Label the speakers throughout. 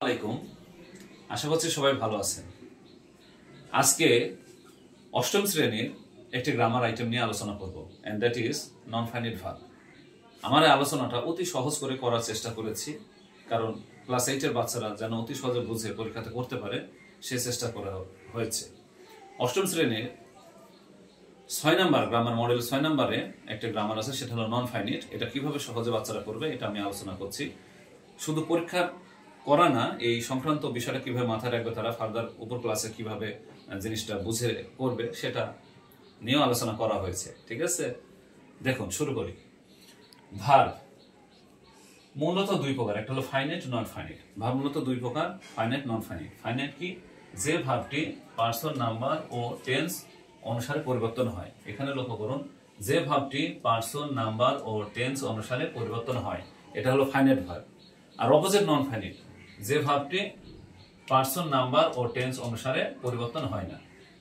Speaker 1: আলাইকুম, আশা করছি সবাই ভালো আছেন। আজকে অষ্টম শ্রেণীর একটি গ্রামার আইটেম নিয়ে আলোচনা করব, and that is non finite verb. আমার এই আলোচনাটা অতি সহজ করে করার চেষ্টা করেছি, কারণ ক্লাস 8 এর বাচ্চারা যেন অতি সহজে বুঝে পরীক্ষাতে করতে পারে সেই চেষ্টা করা হয়েছে। অষ্টম শ্রেণীর 6 নাম্বার গ্রামার মডেল 6 নাম্বারে একটা গ্রামার আছে, সেটা হলো নন ফাইনাইট। এটা কিভাবে সহজে বাচ্চারা করবে এটা আমি আলোচনা করছি। শুধু পরীক্ষা করা না, এই সংক্রান্ত বিষয়টা কিভাবে মাথায় রাখবে তারা, ফার্দার উপর ক্লাসে কিভাবে জিনিসটা বুঝে করবে সেটা নিয়েও আলোচনা করা হয়েছে। ঠিক আছে, দেখুন শুরু করি। ভার্ব মূলত দুই প্রকার, একটা হলো ফাইনাইট, নন ফাইনাইট। ভার্ব মূলত দুই প্রকার, ফাইনাইট, নন ফাইনাইট। ফাইনাইট কি? যে ভার্বটি পার্সন, নাম্বার ও টেন্স অনুসারে পরিবর্তন হয়। এখানে লক্ষ্য করুন, যে ভার্বটি পার্সন, নাম্বার ও টেন্স অনুসারে পরিবর্তন হয়, এটা হলো ফাইনাইট ভার্ব। আর অপোজিট নন ফাইনাইট, যে ভার্বটি পার্সন, নাম্বার ও টেন্স অনুসারে পরিবর্তন হয় না,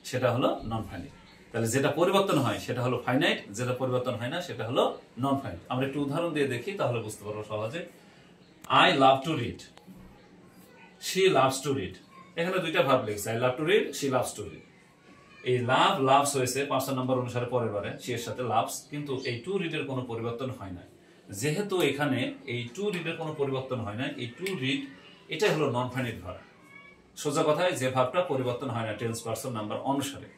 Speaker 1: সেটা হলো নন ফাইনাইট। তাহলে যেটা পরিবর্তন হয় সেটা হলো ফাইনাইট, যেটা পরিবর্তন হয় না সেটা হলো নন ফাইনাইট। আমরা একটু উদাহরণ দিয়ে দেখি, তাহলে বুঝতে পারবো সহজে। I love to read, she loves to read. এখানে দুইটা ভার্ব লিখছে, I love to read, she loves to read. এই লাভ, লাভস হয়েছে পার্সন নাম্বার অনুসারে পরের বারে, শি এর সাথে লাভস, কিন্তু এই টু রিড এর কোনো পরিবর্তন হয় না। যেহেতু এখানে এই টু রিড এর কোনো পরিবর্তন হয় না, এই টু রিড এটাই হলো নন ফাইনাইট ভার্ব। সোজা কথায় যে ভার্বটা পরিবর্তন হয় না টেন্স, পার্সন, নাম্বার অনুসারে,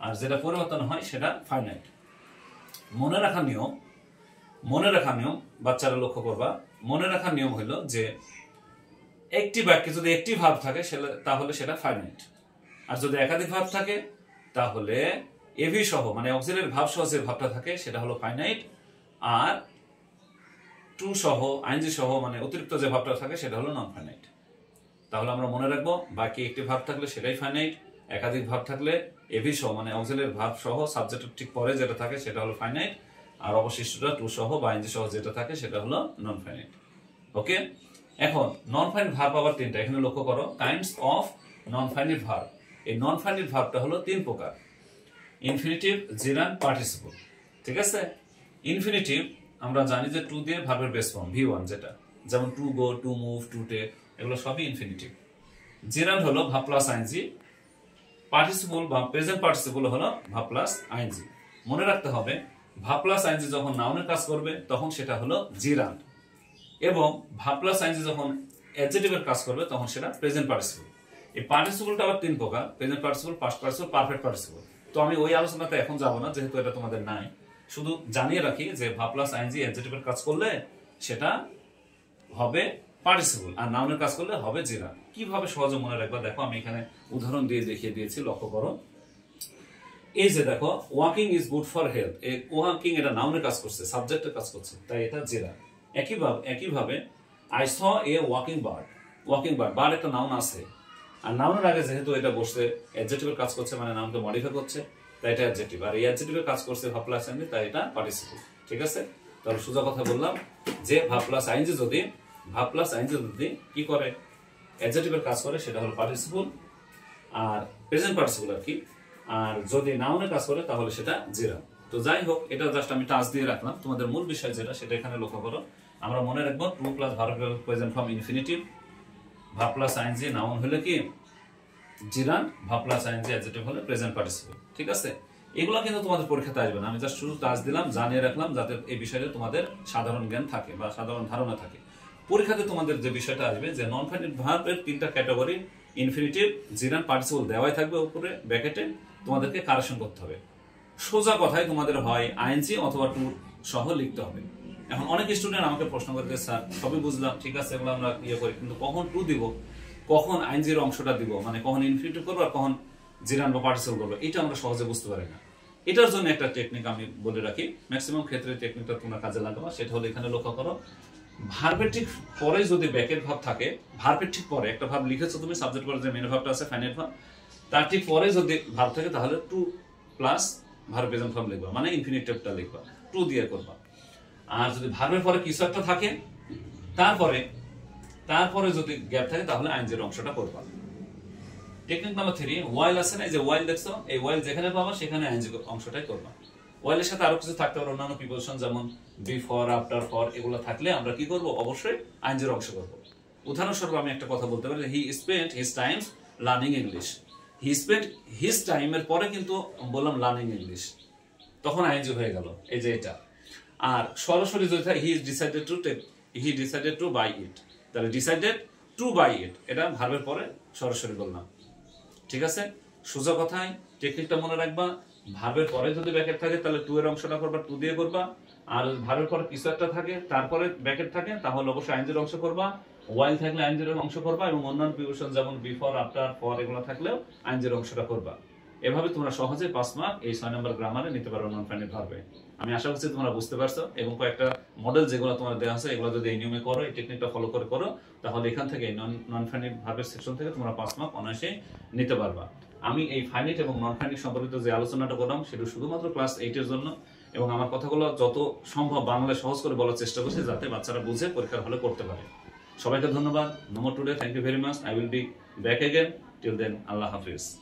Speaker 1: আর যেটা পরিবর্তন হয় সেটা ফাইনাইট। মনে রাখার নিয়ম বাচ্চারা লক্ষ্য করবা। মনে রাখার নিয়ম হলো যে একটি বাক্যে যদি একটি ভার্ব থাকে তাহলে সেটা ফাইনাইট, আর যদি একাধিক ভার্ব থাকে তাহলে এভি সহ মানে অক্সিলারি ভার্ব সহ যে ভার্বটা থাকে সেটা হলো ফাইনাইট, আর টু সহ, আইএনজি সহ মানে অতিরিক্ত যে ভার্বটা থাকে সেটা হলো নন ফাইনাইট। তাহলে আমরা মনে রাখবো, বাকি একটি ভার্ব থাকলে সেটাই ফাইনাইট, একাধিক ভার্ব থাকলে এভি সহ মানে অক্সিলারি ভার্ব সহ সাবজেক্টের ঠিক পরে যেটা থাকে সেটা হলো ফাইনাইট, আর অবশিষ্টটা টু সহ বা আইএনজি সহ যেটা থাকে সেটা হলো নন ফাইনাইট। ওকে, এখন নন ফাইনাইট ভার্ব আবার তিনটা। এখানে লক্ষ্য করো, kinds of non finite verb. এই নন ফাইনাইট ভার্বটা হলো তিন প্রকার: ইনফিনিটিভ, জিরান্ড, পার্টিসিপল। ঠিক আছে, ইনফিনিটিভ আমরা জানি যে টু দিয়ে ভার্বের বেস ফর্ম V1, যেটা যেমন to go, to move, to take, এগুলো সবই ইনফিনিটিভ। জিরান্ড হলো ভার্ব প্লাস আইএনজি, পার্টিসিপল বা প্রেজেন্ট পার্টিসিপল হলো ভার্ব প্লাস আইএনজি। মনে রাখতে হবে, ভার্ব প্লাস আইএনজি যখন নাউনের কাজ করবে তখন সেটা হলো জিরান্ড, এবং ভার্ব প্লাস আইএনজি যখন অ্যাডজেক্টিভের কাজ করবে তখন সেটা প্রেজেন্ট পার্টিসিপল। এই পার্টিসিপলটা আবার তিন প্রকার: present participle, past participle, perfect participle. তো আমি ওই আলোচনাতে এখন যাব না, যেহেতু এটা তোমাদের নাই। শুধু জানিয়ে রাখি যে ভার্ব প্লাস আইএনজি অ্যাডজেক্টিভের কাজ করলে সেটা হবে পার্টিসিপল, আর নাউনের কাজ করলে হবে জিরান্ড। কিভাবে সহজে মনে রাখবা দেখো, আমি এখানে উদাহরণ দিয়ে দেখিয়ে দিয়েছি, লক্ষ্য করো। এই যে দেখো, walking is good for health, এই ওয়াকিং এটা নাউনের কাজ করছে, সাবজেক্টের কাজ করছে, তাই এটা জিরান্ড। একইভাবে I saw A walking bird, bird একটা নাউন আছে, আর নাউনের আগে যেহেতু এটা বসছে অ্যাডজেক্টিভের কাজ করছে মানে নাউনকে মডিফাই করছে, তাই এটা অ্যাডজেক্টিভ, আর এই অ্যাডজেক্টিভের কাজ করছে ভার্ব প্লাস আইএনজি, তাই এটা পার্টিসিপল। ঠিক আছে, তাহলে সোজা কথা বললাম যে ভার্ব প্লাস আইএনজি যদি কি করে, অ্যাডজেক্টিভের কাজ করে, সেটা হলো পার্টিসিপল, আর প্রেজেন্ট পার্টিসিপল আর কি। আর যদি নাউনের কাজ করে তাহলে সেটা জিরান্ড। তো যাই হোক, এটা জাস্ট আমি টাচ দিয়ে রাখলাম। তোমাদের মূল বিষয় যেটা সেটা এখানে লক্ষ্য করো। আমরা মনে রাখবো, to plus verb present form infinitive, verb plus ING noun হলে কি gerund, verb plus ING adjective হলে প্রেজেন্ট পার্টিসিপল। ঠিক আছে, এগুলো কিন্তু তোমাদের পরীক্ষাতে আসবে না, আমি জাস্ট শুধু টাচ দিলাম, জানিয়ে রাখলাম, যাতে এই বিষয়ে তোমাদের সাধারণ জ্ঞান থাকে বা সাধারণ ধারণা থাকে। পরীক্ষাতে তোমাদের যে বিষয়টা আসবে যে নন ফাইনাইট ভার্বের তিনটা ক্যাটাগরি, ইনফিনিটিভ, জিরান্ড, পার্টিসিপল দেওয়াই থাকবে উপরে ব্র্যাকেটে, তোমাদেরকে কারেকশন করতে হবে। সোজা কথায় তোমাদের হয় আইএনজি অথবা টু সহ লিখতে হবে। এখন অনেক স্টুডেন্ট আমাকে প্রশ্ন করতে, স্যার সবই বুঝলাম, ঠিক আছে, এগুলো আমরা করি, কিন্তু কখন টু দিব, কখন আইএনজির অংশটা দিব, মানে কখন ইনফিনিটিভ করবো আর কখন জিরান্ড বা পার্টিসিপল করবো, এটা আমরা সহজে বুঝতে পারি না। এটার জন্য একটা টেকনিক আমি বলে রাখি, ম্যাক্সিমাম ক্ষেত্রে টেকনিকটা তোমরা কাজে লাগাবা। সেটা হলো, এখানে লক্ষ্য করো, ভার্বের ঠিক পরে যদি ব্যাকেট ভার্ব থাকে, ভার্বের ঠিক পরে একটা ভার্ব লিখেছো তুমি, সাবজেক্ট পরে যে মেন ভার্বটা আছে ফাইনাইট ভার্ব, তার ঠিক পরে যদি ভার্ব থাকে তাহলে to plus verb present form লিখবা, মানে ইনফিনিটিভটা লিখবা, টু দিয়ে করবা। আর যদি ভার্বের পরে কিছু একটা থাকে তারপরে যদি গ্যাপ থাকে তাহলে আইএনজির অংশটা করবা। টেকনিক নাম্বার 3, ওয়াইল আছে না, এই যে ওয়াইল দেখছো, এই ওয়াইল যেখানে পাবা সেখানে আইএনজি অংশটাই করবা। ওয়াইলের সাথে আরো কিছু থাকতে পারে, অন্যান্য প্রিপোজিশন যেমন বিফোর, আফটার, ফর, এগুলো থাকলে আমরা কি করব, অবশ্যই আইএনজির অংশ করব। উদাহরণস্বরূপ আমি একটা কথা বলতে পারি, he spent his Times learning English. He spent his টাইমের পরে কিন্তু বললাম লার্নিং ইংলিশ, তখন আইএনজি হয়ে গেল, এই যে এটা। আর সরাসরি যদি হি ডিসাইডেড টু বাই ইট, তাহলে ডিসাইডেড টু বাই ইট এটা ভার্বের পরে সরাসরি বললাম। ঠিক আছে, সোজা কথায় টেকনিকটা মনে রাখবা, ভার্বের পরে যদি ব্র্যাকেট থাকে তাহলে টু এর অংশটা করবা, টু দিয়ে করবা। আর ভার্বের পরে কিছু একটা থাকে তারপরে ব্র্যাকেট থাকে, তাহলে অবশ্যই আইএনজির অংশ করবা। ওয়াইল থাকলে আইএনজির অংশ করবা, এবং অন্যান্য প্রিপোজিশন যেমন বিফোর, আফটার, ফর এগুলো থাকলেও আইএনজির অংশটা করবা। এভাবে তোমরা সহজে 5 মার্ক এই 6 নম্বর গ্রামারে নিতে পারো নন ফাইনাইট ভার্বে। আমি আশা করছি তোমরা বুঝতে পারছো, এবং কয়েকটা মডেল যেগুলো তোমার দেওয়া আছে এগুলো যদি এই নিয়মে করো, এই টেকনিকটা ফলো করে করো, তাহলে এখান থেকে নন ফাইনাইট ভার্বের সেকশন থেকে তোমরা 5 মার্ক অনায়াসে নিতে পারবা। আমি এই ফাইনাইট এবং নন ফাইনাইট সম্পর্কিত যে আলোচনাটা করলাম সেটা শুধুমাত্র ক্লাস 8 এর জন্য, এবং আমার কথাগুলো যত সম্ভব বাংলায় সহজ করে বলার চেষ্টা করছি যাতে বাচ্চারা বুঝে পরীক্ষার হলে করতে পারে। সবাইকে ধন্যবাদ। No more today, thank you very much. I will be back again. Till then, আল্লাহ হাফিজ।